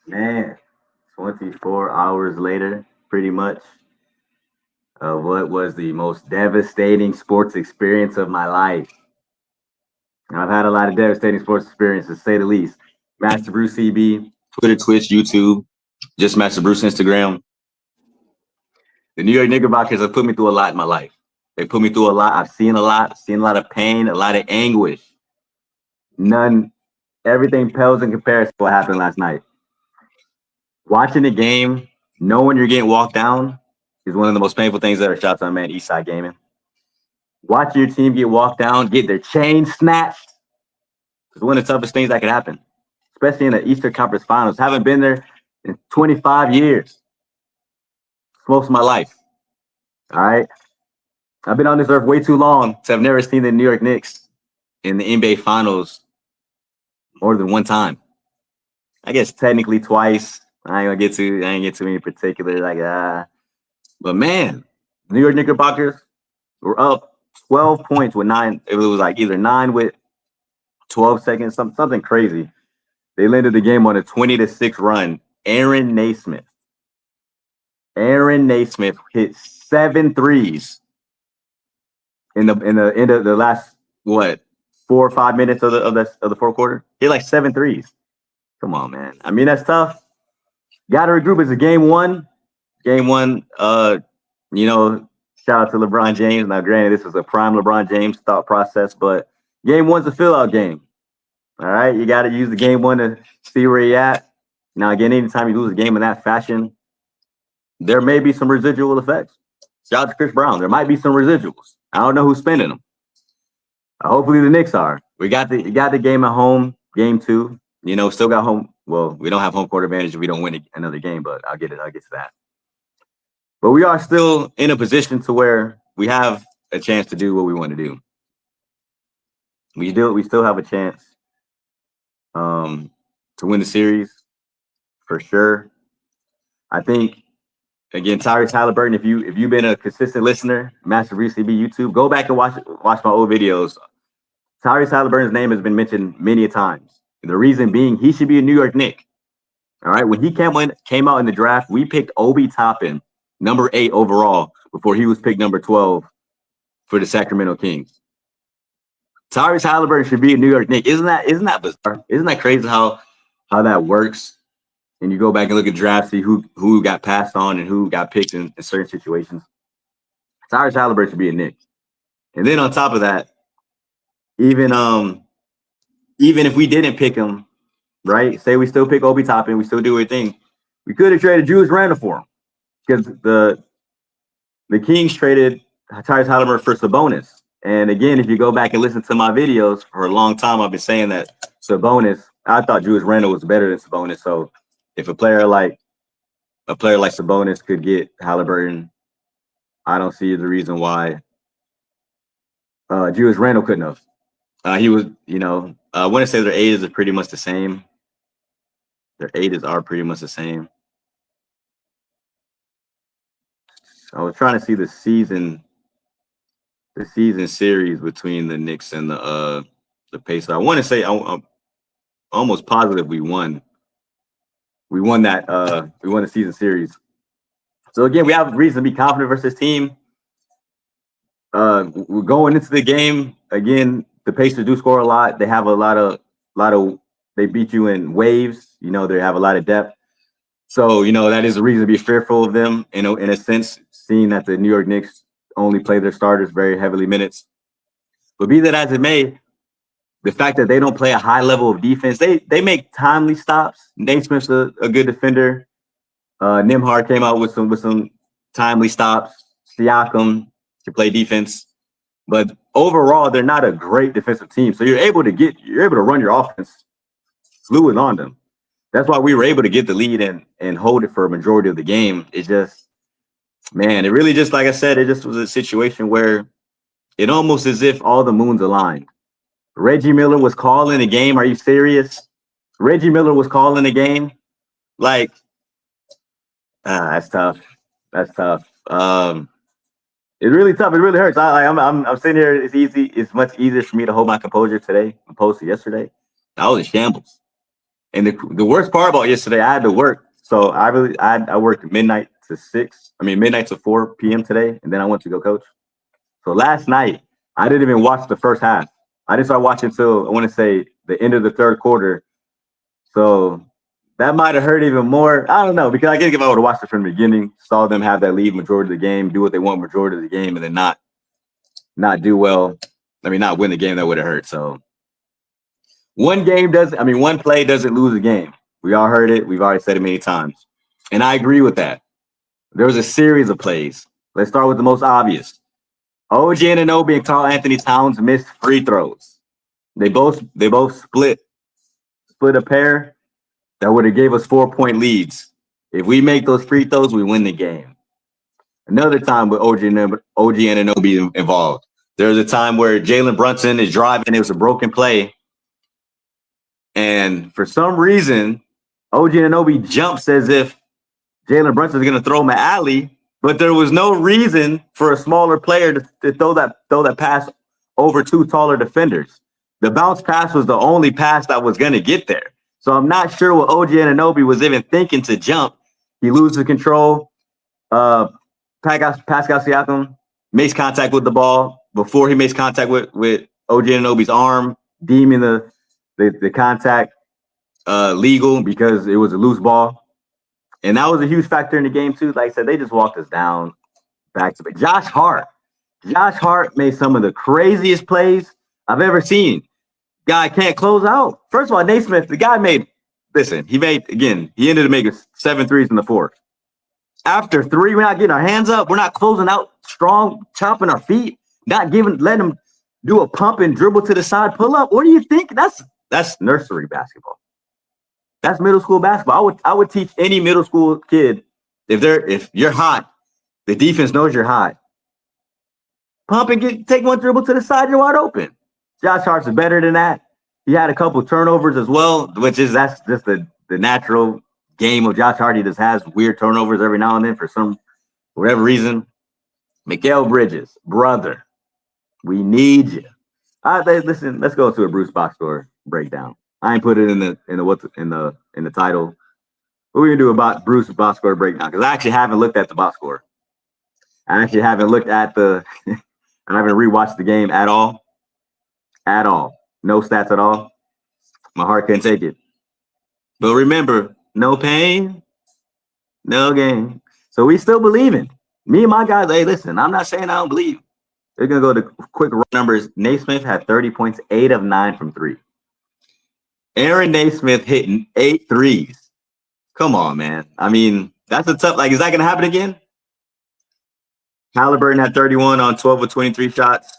Man, 24 hours later, pretty much, what was the most devastating sports experience of my life. I've had a lot of devastating sports experiences, to say the least. Master Bruce CB, Twitter, Twitch, YouTube, just Master Bruce Instagram. The New York Knickerbockers have put me through a lot in my life. They put me through a lot. I've seen a lot of pain, a lot of anguish. None, everything pales in comparison to what happened last night. Watching the game, knowing you're getting walked down is one of the most painful things ever. Shout out to my man Eastside Gaming. Watching your team get walked down, get their chain snatched is one of the toughest things that could happen, especially in the Eastern Conference Finals. Haven't been there in 25 years. It's most of my life. All right. I've been on this earth way too long to have never seen the New York Knicks in the NBA Finals more than one time. I guess technically twice. I ain't get too many particulars but man, New York Knickerbockers were up 12 points with 9. It was like either 9 with 12 seconds, something crazy. They landed the game on a 20-6 run. Aaron Naismith hit 7 threes in the end of the last 4 or 5 minutes of the fourth quarter. He hit like 7 threes. Come on, man. I mean, that's tough. Got to regroup. It's a game one. Game one, shout out to LeBron James. Now, granted, this was a prime LeBron James thought process, but game one's a fill-out game. All right? You got to use the game one to see where you're at. Now, again, anytime you lose a game in that fashion, there may be some residual effects. Shout out to Chris Brown. There might be some residuals. I don't know who's spending them. Hopefully the Knicks are. You got the game at home, game two. Still got home. Well, we don't have home court advantage if we don't win another game, but I'll get to that. But we are still in a position to where we have a chance to do what we want to do. We still have a chance to win the series for sure. I think, again, Tyrese Haliburton, if you've been a consistent listener, Master VCB YouTube, go back and watch my old videos. Tyrese Haliburton's name has been mentioned many times. The reason being, he should be a New York Knick. All right, when he came out in the draft, we picked Obi Toppin, number 8 overall, before he was picked number 12 for the Sacramento Kings. Tyrese Haliburton should be a New York Knick. Isn't that bizarre? Isn't that crazy how that works? And you go back and look at drafts, see who got passed on and who got picked in certain situations. Tyrese Haliburton should be a Knick. And then on top of that, even if we didn't pick him, right? Say we still pick Obi Toppin, we still do everything. We could have traded Julius Randle for him because the Kings traded Tyrese Haliburton for Sabonis. And again, if you go back and listen to my videos for a long time, I've been saying that Sabonis. I thought Julius Randle was better than Sabonis. So if a player like Sabonis could get Haliburton, I don't see the reason why Julius Randle couldn't have. He was, I want to say their ages are pretty much the same. Their ages are pretty much the same. I was trying to see the season series between the Knicks and the Pacers. I want to say I'm almost positive we won. We won that. We won the season series. So again, we have reason to be confident versus this team. We're going into the game again. The Pacers do score a lot. They have a lot of. They beat you in waves. They have a lot of depth. So that is a reason to be fearful of them. In a sense, seeing that the New York Knicks only play their starters very heavily minutes. But be that as it may, the fact that they don't play a high level of defense, they make timely stops. Naismith's a good defender. Nembhard came out with some timely stops. Siakam can play defense. But overall, they're not a great defensive team. So you're able to run your offense fluid on them. That's why we were able to get the lead and hold it for a majority of the game. It just, man, it really just, like I said, it just was a situation where it almost as if all the moons aligned. Reggie Miller was calling the game. Are you serious? Reggie Miller was calling the game. Like, that's tough. That's tough. It's really tough. It really hurts. I'm sitting here. It's easy. It's much easier for me to hold my composure today opposed to yesterday. I was in shambles. And the worst part about yesterday, I had to work. So I worked midnight to 4 p.m. today, and then I went to go coach. So last night, I didn't even watch the first half. I didn't start watching until I want to say the end of the third quarter. So that might have hurt even more. I don't know, because I think if I would have watched it from the beginning, saw them have that lead majority of the game, do what they want majority of the game, and then not do well. I mean, not win the game, that would have hurt. So one play doesn't lose a game. We all heard it. We've already said it many times. And I agree with that. There was a series of plays. Let's start with the most obvious. OG Anunoby and Karl Anthony Towns missed free throws. They both split a pair that would have gave us 4-point leads. If we make those free throws, we win the game. Another time with OG Anunoby involved. There was a time where Jalen Brunson is driving. It was a broken play. And for some reason, OG Anunoby jumps as if Jalen Brunson is going to throw him an alley, but there was no reason for a smaller player to throw that pass over two taller defenders. The bounce pass was the only pass that was going to get there. So I'm not sure what OG Anunoby was even thinking to jump. He loses control. Pascal Siakam makes contact with the ball before he makes contact with OG Anunoby's arm, deeming the contact legal because it was a loose ball. And that was a huge factor in the game, too. Like I said, they just walked us down back to back. Josh Hart made some of the craziest plays I've ever seen. Guy can't close out. First of all, Naismith, the guy he ended up making 7 threes in the fourth. After 3, we're not getting our hands up. We're not closing out strong, chopping our feet, letting him do a pump and dribble to the side, pull up. What do you think? That's nursery basketball. That's middle school basketball. I would teach any middle school kid, if you're hot, the defense knows you're hot. Pump and take one dribble to the side, you're wide open. Josh Hart's better than that. He had a couple turnovers as well, that's just the natural game of Josh Hart. He just has weird turnovers every now and then for whatever reason. Mikal Bridges, brother, we need you. Listen, let's go to a Bruce box score breakdown. I ain't put it in the title. What we gonna do about Bruce box score breakdown? Because I actually haven't looked at the box score. I actually haven't looked at I haven't rewatched the game at all. At all. No stats at all. My heart couldn't take it. But remember, no pain, no gain. So we still believing. Me and my guys, hey, listen, I'm not saying I don't believe. They're going to go to quick numbers. Naismith had 30 points, 8 of 9 from 3. Aaron Naismith hitting 8 threes. Come on, man. I mean, that's a tough, is that going to happen again? Haliburton had 31 on 12 of 23 shots.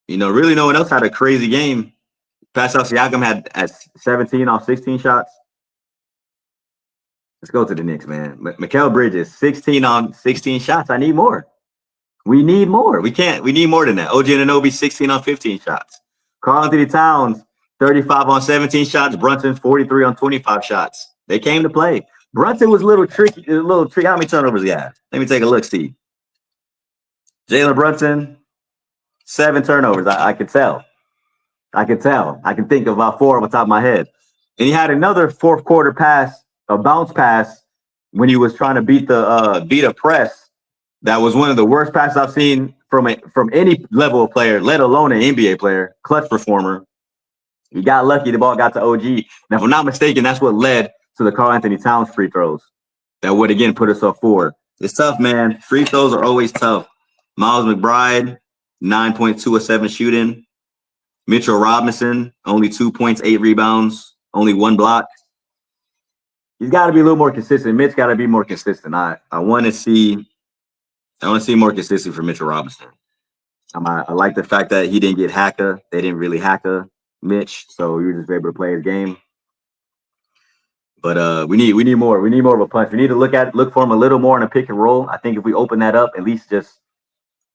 Really no one else had a crazy game. Pascal Siakam had 17 off 16 shots. Let's go to the Knicks, man. Mikal Bridges, 16 on 16 shots. I need more. We need more. We need more than that. OG Anunoby, 16 on 15 shots. Karl Anthony Towns, 35 on 17 shots. Brunson, 43 on 25 shots. They came to play. Brunson was a little tricky. How many turnovers he had? Let me take a look, see. Jalen Brunson, 7 turnovers. I could tell. I can think of about 4 on the top of my head. And he had another fourth quarter pass, a bounce pass, when he was trying to beat a press. That was one of the worst passes I've seen from any level of player, let alone an NBA player, clutch performer. He got lucky. The ball got to OG. Now, if I'm not mistaken, that's what led to the Karl Anthony Towns free throws. That would, again, put us up 4. It's tough, man. Free throws are always tough. Miles McBride, 9.2 of 7 shooting. Mitchell Robinson, only 2 points, 8 rebounds, only 1 block. He's got to be a little more consistent. Mitch got to be more consistent. I want to see more consistency from Mitchell Robinson. I like the fact that he didn't get hacka. They didn't really hacka Mitch, so he was just able to play his game. But we need more. We need more of a punch. We need to look for him a little more in a pick and roll. I think if we open that up, at least just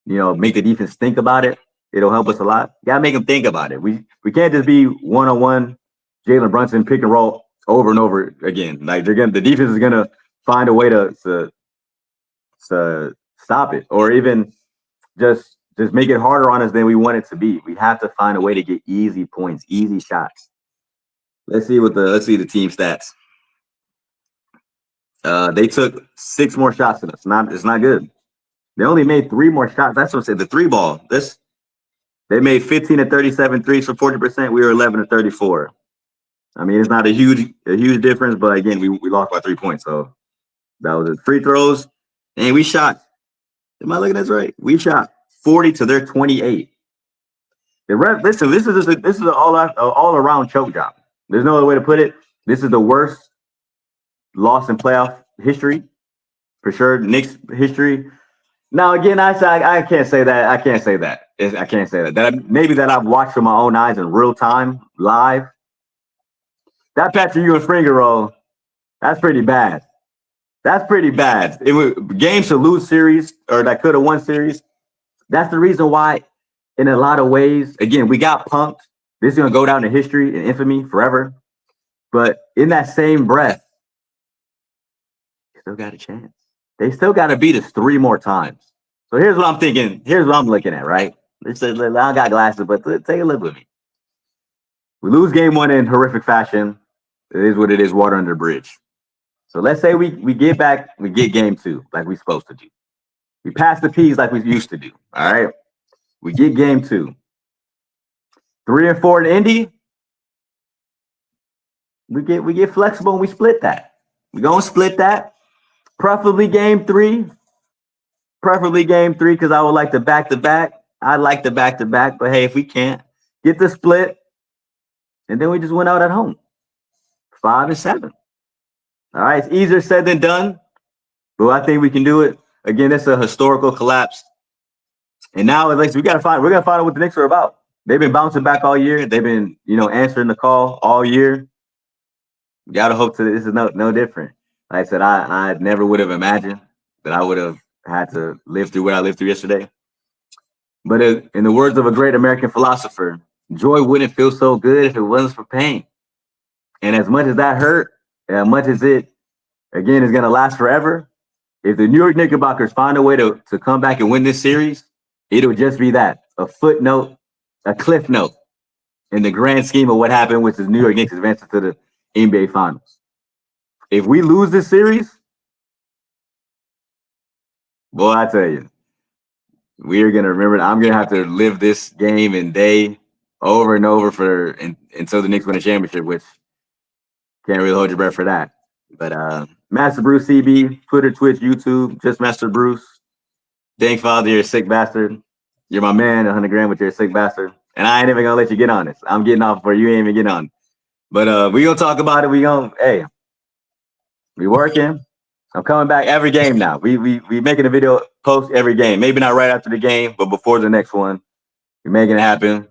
make the defense think about it. It'll help us a lot. You gotta make them think about it. We can't just be 1-on-1 Jalen Brunson pick and roll over and over again. The defense is gonna find a way to stop it, or even just make it harder on us than we want it to be. We have to find a way to get easy points, easy shots. Let's see the team stats. They took 6 more shots than us. It's not good. They only made 3 more shots. That's what I said. The 3 ball. They made 15 to 37 threes for 40%. We were 11 to 34. I mean, it's not a huge difference, but again, we lost by 3 points. So that was it. Free throws, and we shot. Am I looking at this right? We shot 40 to their 28. Listen, this is an all around choke job. There's no other way to put it. This is the worst loss in playoff history, for sure. Knicks history. Now again, I can't say that. I can't say that. Maybe that I've watched with my own eyes in real time, live. That Patrick Ewing finger roll, that's pretty bad. That's pretty bad. It was games to lose series or that could have won series. That's the reason why, in a lot of ways, again, we got punked. This is gonna go down in history and infamy forever. But in that same breath, they still got a chance. They still got to beat us 3 more times. So here's what I'm thinking. Here's what I'm looking at, right? I got glasses, but take a look with me. We lose game 1 in horrific fashion. It is what it is, water under the bridge. So let's say we get back, we get game 2 like we're supposed to do. We pass the P's like we used to do. All right. We get game 2. 3 and 4 in Indy. We get flexible and we split that. We're gonna split that. Preferably game 3. Preferably game 3 because I would like the back-to-back. I'd like the back-to-back, but hey, if we can't get the split, and then we just went out at home. 5 and 7. All right, it's easier said than done, but I think we can do it. Again, it's a historical collapse. And now at least we're gonna find out what the Knicks are about. They've been bouncing back all year. They've been, answering the call all year. We gotta hope this is no different. Like I said, I never would have imagined that I would have had to live through what I lived through yesterday. But in the words of a great American philosopher, joy wouldn't feel so good if it wasn't for pain. And as much as that hurt, as much as it, again, is going to last forever, if the New York Knickerbockers find a way to come back and win this series, it'll just be that, a footnote, a cliff note in the grand scheme of what happened, which is New York Knicks advancing to the NBA Finals. If we lose this series, boy, I tell you, we are gonna remember. I'm gonna have to live this game and day over and over until the Knicks win a championship, which can't really hold your breath for that. But Master Bruce CB, Twitter, Twitch, YouTube, just Master Bruce. Thank Father, you're a sick bastard. You're my man, 100 grand, but you're a sick bastard. And I ain't even gonna let you get on this. I'm getting off before you ain't even get on. But we gonna talk about it. We working. I'm coming back every game now. We making a video post every game. Maybe not right after the game, but before the next one. We're making it happen.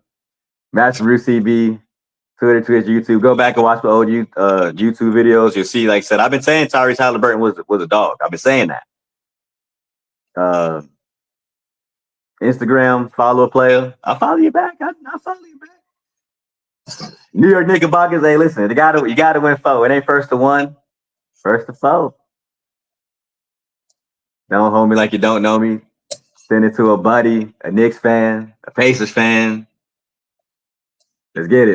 Master Bruce CB, Twitter, Twitch, YouTube. Go back and watch the old YouTube videos. You'll see, like I said, I've been saying Tyrese Haliburton was a dog. I've been saying that. Instagram, follow a player. I'll follow you back. I'll follow you back. New York Knickerbockers, hey, listen, you gotta win 4. It ain't first to 1, first to 4. Don't hold me like you don't know me. Send it to a buddy, a Knicks fan, a Pacers fan. Let's get it.